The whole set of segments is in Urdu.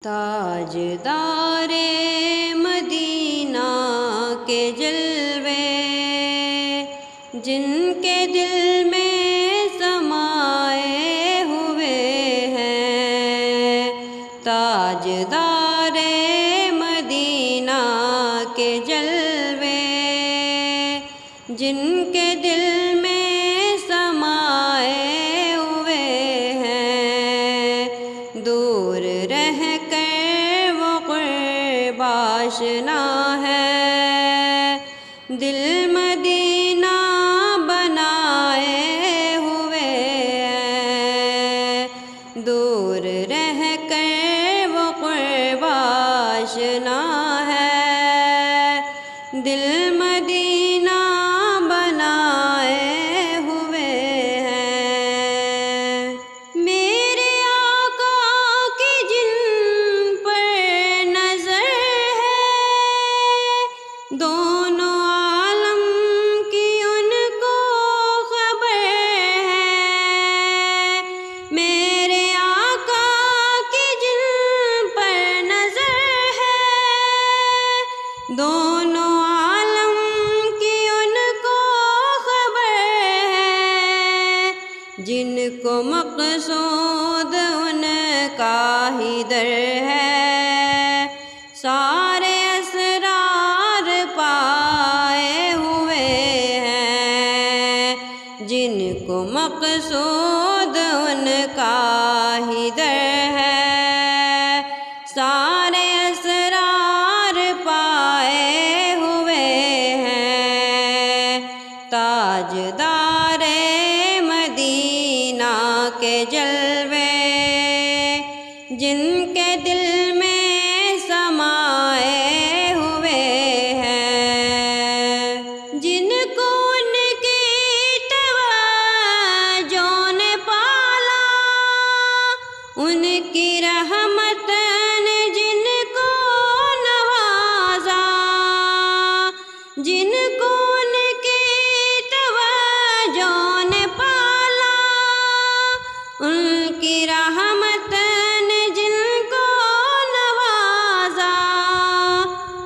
تاجدار مدینہ کے جلوے جن کے دل میں سمائے ہوئے ہیں، تاجدار مدینہ کے جلوے جن کے دل میں سمائے ہوئے ہیں، دور رہ کر وہ قرب آشنا ہے، دل مدینہ بنائے ہوئے ہیں، دور رہ کر وہ قرب آشنا ہے، دل مدینہ بنائے ہوئے ہیں۔ میرے آقا کی جن پر نظر ہے، دونوں عالم کی ان کو خبر ہے۔ میرے آقا کی جن پر نظر ہے، دونوں عالم کی ان کو خبر ہے، جن کو مقصود ان کا ہی در ہے، سارے اسرار پائے ہوئے ہیں، جن کو مقصود ان کا ہی در ہے، سارے اسرار پائے ہوئے ہیں، تاجدار مدینہ کے جلوے جن کے دل میں سمائے ہوئے ہیں، جن کو ان کی توجہ نے پالا، ان کی رحمت نے جن کو نوازا، جن کو ان کی توجہ نے پالا، ان کی رحمت نے جن کو نوازا،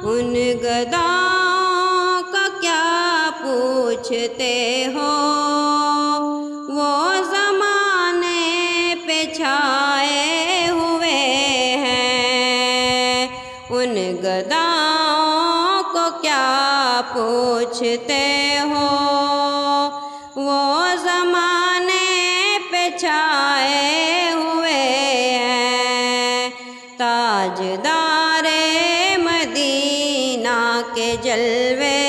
ان گداؤں کا کیا پوچھتے ہو، وہ زمانے پہ چھائے ہوئے ہیں، ان گداؤں کو کیا پوچھتے ہو، وہ زمانے پہ چھائے ہوئے ہیں، تاجدار مدینہ کے جلوے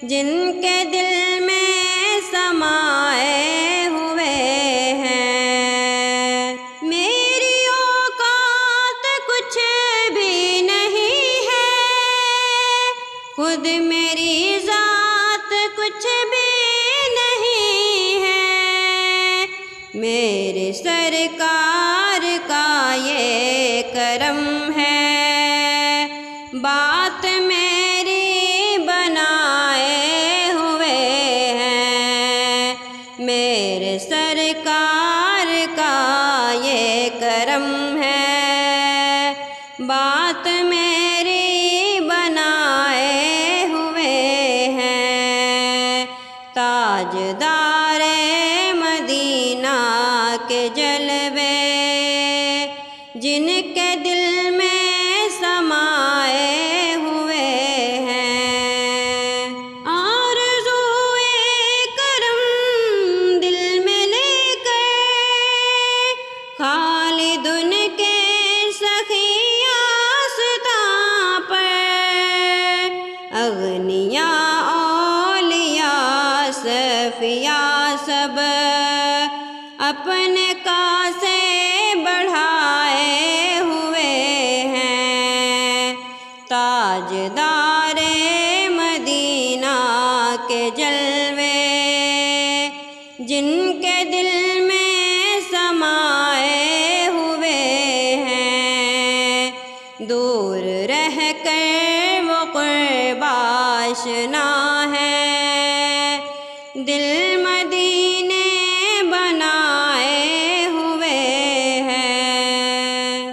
جن کے دل میں سمائے ہوئے ہیں۔ میری اوقات کچھ بھی نہیں ہے، خود میری ذات کچھ بھی نہیں ہے، میرے سرکار کا یہ کرم ہے، بات میری بنائے ہوئے ہیں، میرے سرکار کا یہ کرم ہے، بات میری بنائے ہوئے ہیں، تاجدار مدینہ کے جلوے جن کے دل میں سمائے ہوئے ہیں، آرزوئے کرم دل میں لے کر خالد ان کے سخی آستاں پر، اغنیاء اولیاء صفیاء سب اپنے کاسے بڑھائے ہوئے ہیں، تاجدار مدینہ کے جلوے جن کے دل میں سمائے ہوئے ہیں، دور رہ کر وہ قرب آشنا ہے، دل